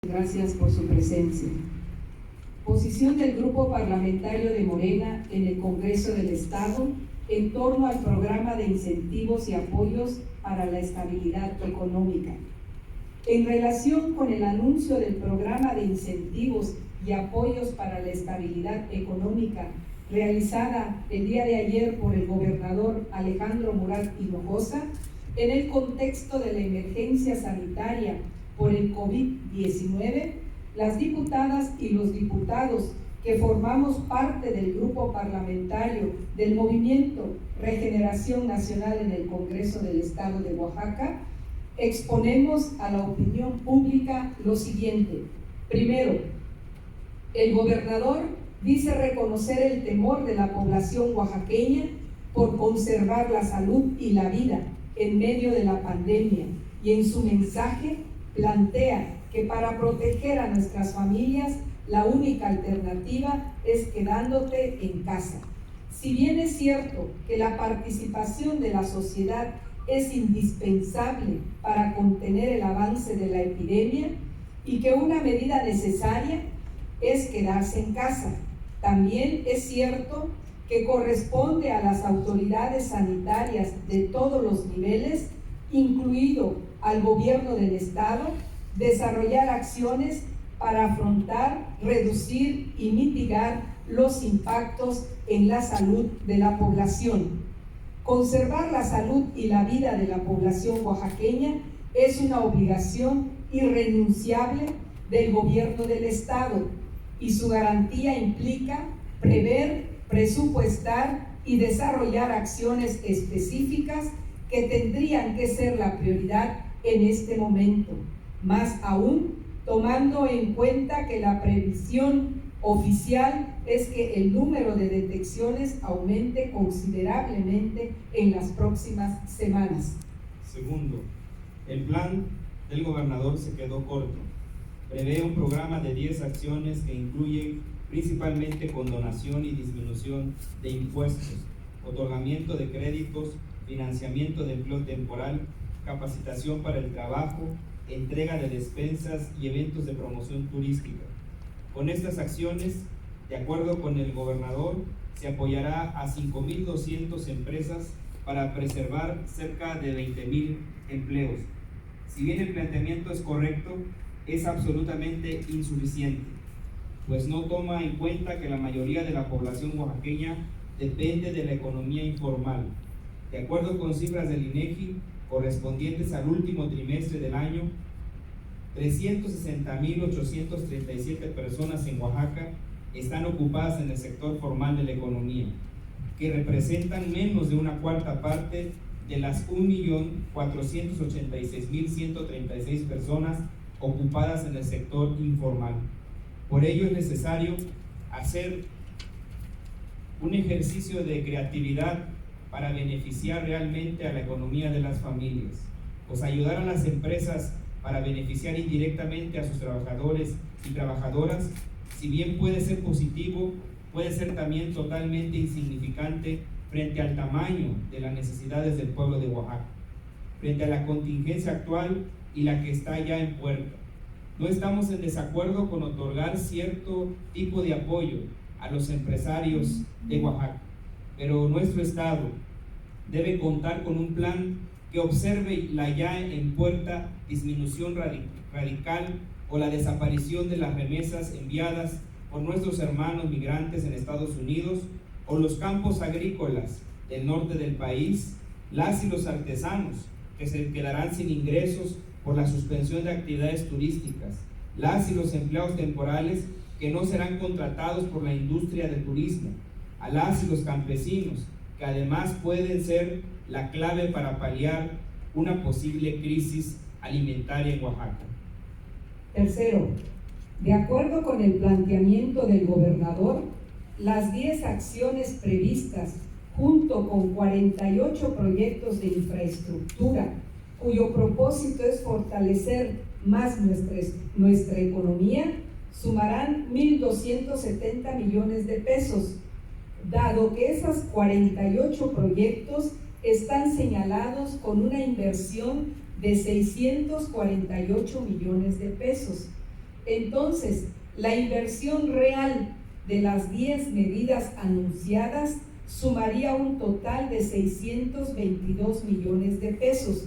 Gracias por su presencia. Posición del Grupo Parlamentario de Morena en el Congreso del Estado en torno al programa de incentivos y apoyos para la estabilidad económica. En relación con el anuncio del programa de incentivos y apoyos para la estabilidad económica realizada el día de ayer por el gobernador Alejandro Murat Hinojosa, en el contexto de la emergencia sanitaria por el COVID-19, las diputadas y los diputados que formamos parte del grupo parlamentario del Movimiento Regeneración Nacional en el Congreso del Estado de Oaxaca, exponemos a la opinión pública lo siguiente. Primero, el gobernador dice reconocer el temor de la población oaxaqueña por conservar la salud y la vida en medio de la pandemia, y en su mensaje plantea que para proteger a nuestras familias la única alternativa es quedándote en casa. Si bien es cierto que la participación de la sociedad es indispensable para contener el avance de la epidemia y que una medida necesaria es quedarse en casa, también es cierto que corresponde a las autoridades sanitarias de todos los niveles, incluido al gobierno del Estado, desarrollar acciones para afrontar, reducir y mitigar los impactos en la salud de la población. Conservar la salud y la vida de la población oaxaqueña es una obligación irrenunciable del gobierno del Estado, y su garantía implica prever, presupuestar y desarrollar acciones específicas que tendrían que ser la prioridad en este momento, más aún tomando en cuenta que la previsión oficial es que el número de detecciones aumente considerablemente en las próximas semanas. Segundo, el plan del gobernador se quedó corto. Prevé un programa de 10 acciones que incluyen principalmente condonación y disminución de impuestos, otorgamiento de créditos, financiamiento de empleo temporal, capacitación para el trabajo, entrega de despensas y eventos de promoción turística. Con estas acciones, de acuerdo con el gobernador, se apoyará a 5,200 empresas para preservar cerca de 20,000 empleos. Si bien el planteamiento es correcto, es absolutamente insuficiente, pues no toma en cuenta que la mayoría de la población oaxaqueña depende de la economía informal. De acuerdo con cifras del INEGI correspondientes al último trimestre del año, 360,837 personas en Oaxaca están ocupadas en el sector formal de la economía, que representan menos de una cuarta parte de las 1,486,136 personas ocupadas en el sector informal. Por ello es necesario hacer un ejercicio de creatividad para beneficiar realmente a la economía de las familias, pues ayudar a las empresas para beneficiar indirectamente a sus trabajadores y trabajadoras, si bien puede ser positivo, puede ser también totalmente insignificante frente al tamaño de las necesidades del pueblo de Oaxaca, frente a la contingencia actual y la que está ya en puerta. No estamos en desacuerdo con otorgar cierto tipo de apoyo a los empresarios de Oaxaca, pero nuestro Estado debe contar con un plan que observe la ya en puerta disminución radical o la desaparición de las remesas enviadas por nuestros hermanos migrantes en Estados Unidos, o los campos agrícolas del norte del país, las y los artesanos que se quedarán sin ingresos por la suspensión de actividades turísticas, las y los empleados temporales que no serán contratados por la industria del turismo, a las y los campesinos, que además pueden ser la clave para paliar una posible crisis alimentaria en Oaxaca. Tercero, de acuerdo con el planteamiento del gobernador, las 10 acciones previstas, junto con 48 proyectos de infraestructura, cuyo propósito es fortalecer más nuestra economía, sumarán 1,270 millones de pesos, dado que esos 48 proyectos están señalados con una inversión de 648 millones de pesos. Entonces, la inversión real de las 10 medidas anunciadas sumaría un total de 622 millones de pesos.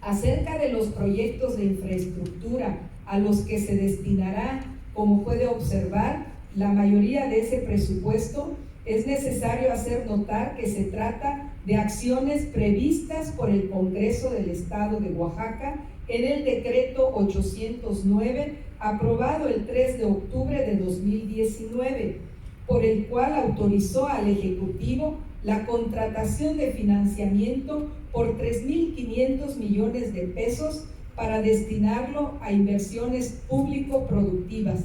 Acerca de los proyectos de infraestructura a los que se destinará, como puede observar, la mayoría de ese presupuesto, es necesario hacer notar que se trata de acciones previstas por el Congreso del Estado de Oaxaca en el decreto 809, aprobado el 3 de octubre de 2019, por el cual autorizó al Ejecutivo la contratación de financiamiento por 3.500 millones de pesos para destinarlo a inversiones público-productivas.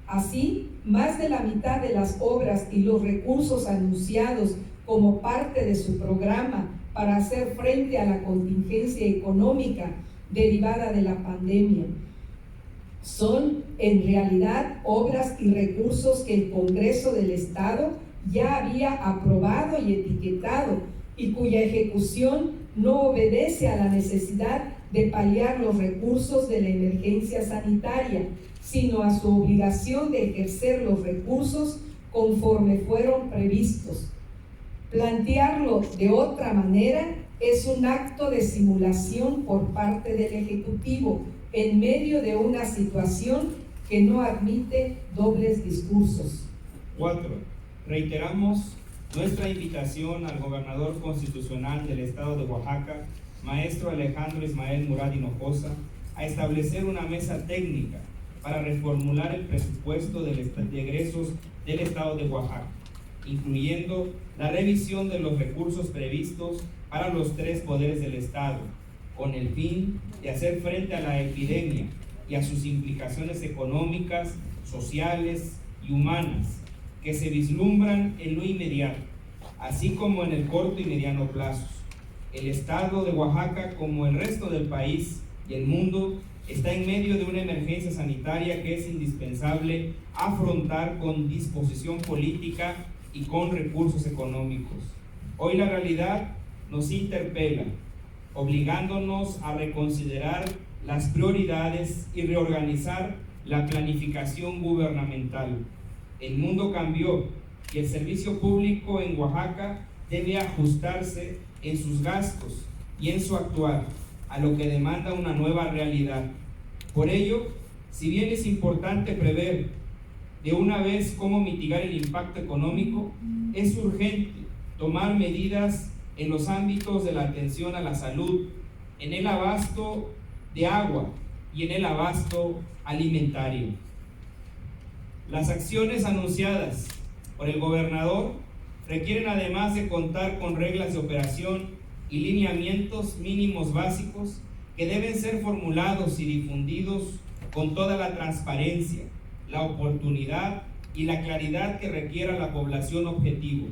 Así, más de la mitad de las obras y los recursos anunciados como parte de su programa para hacer frente a la contingencia económica derivada de la pandemia son en realidad obras y recursos que el Congreso del Estado ya había aprobado y etiquetado y cuya ejecución no obedece a la necesidad de paliar los recursos de la emergencia sanitaria, sino a su obligación de ejercer los recursos conforme fueron previstos. Plantearlo de otra manera es un acto de simulación por parte del Ejecutivo en medio de una situación que no admite dobles discursos. 4. Reiteramos nuestra invitación al gobernador constitucional del Estado de Oaxaca, maestro Alejandro Ismael Murat Hinojosa, a establecer una mesa técnica para reformular el presupuesto de egresos del Estado de Oaxaca, incluyendo la revisión de los recursos previstos para los 3 poderes del Estado, con el fin de hacer frente a la epidemia y a sus implicaciones económicas, sociales y humanas que se vislumbran en lo inmediato, así como en el corto y mediano plazos. El Estado de Oaxaca, como el resto del país y el mundo, está en medio de una emergencia sanitaria que es indispensable afrontar con disposición política y con recursos económicos. Hoy la realidad nos interpela, obligándonos a reconsiderar las prioridades y reorganizar la planificación gubernamental. El mundo cambió y el servicio público en Oaxaca debe ajustarse en sus gastos y en su actuar a lo que demanda una nueva realidad. Por ello, si bien es importante prever de una vez cómo mitigar el impacto económico, es urgente tomar medidas en los ámbitos de la atención a la salud, en el abasto de agua y en el abasto alimentario. Las acciones anunciadas por el gobernador requieren, además de contar con reglas de operación y lineamientos mínimos básicos que deben ser formulados y difundidos con toda la transparencia, la oportunidad y la claridad que requiera la población objetivo,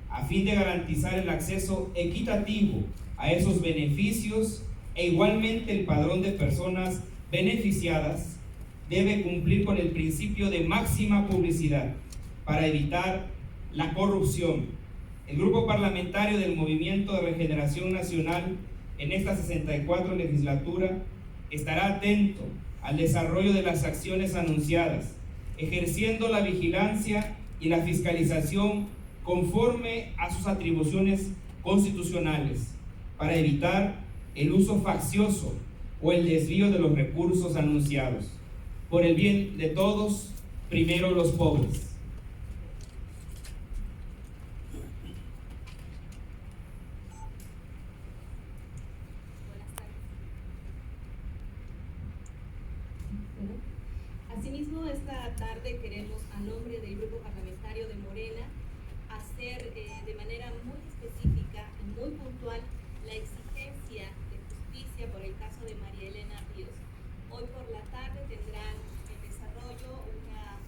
a fin de garantizar el acceso equitativo a esos beneficios, e igualmente el padrón de personas beneficiadas debe cumplir con el principio de máxima publicidad para evitar la corrupción. El Grupo Parlamentario del Movimiento de Regeneración Nacional en esta 64 legislatura estará atento al desarrollo de las acciones anunciadas, ejerciendo la vigilancia y la fiscalización conforme a sus atribuciones constitucionales, para evitar el uso faccioso o el desvío de los recursos anunciados. Por el bien de todos, primero los pobres. Asimismo, esta tarde queremos, a nombre del Grupo Parlamentario de Morena, hacer de manera muy específica y muy puntual la exigencia de justicia por el caso de María Elena Ríos. Hoy por la tarde tendrán en desarrollo una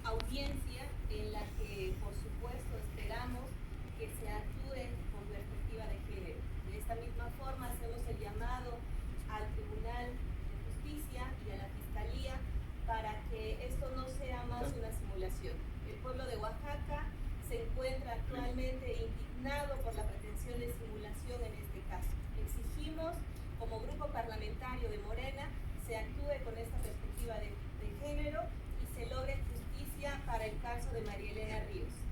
audiencia en la que, por supuesto, esperamos que se actúe con perspectiva de género. De esta misma forma, hacemos el llamado al Tribunal de Justicia y a la Fiscalía para que esto no sea más una simulación. El pueblo de Oaxaca se encuentra actualmente indignado por la pretensión de simulación en este caso. Exigimos, como grupo parlamentario de Morena, se actúe con esta perspectiva caso de María Elena Ríos.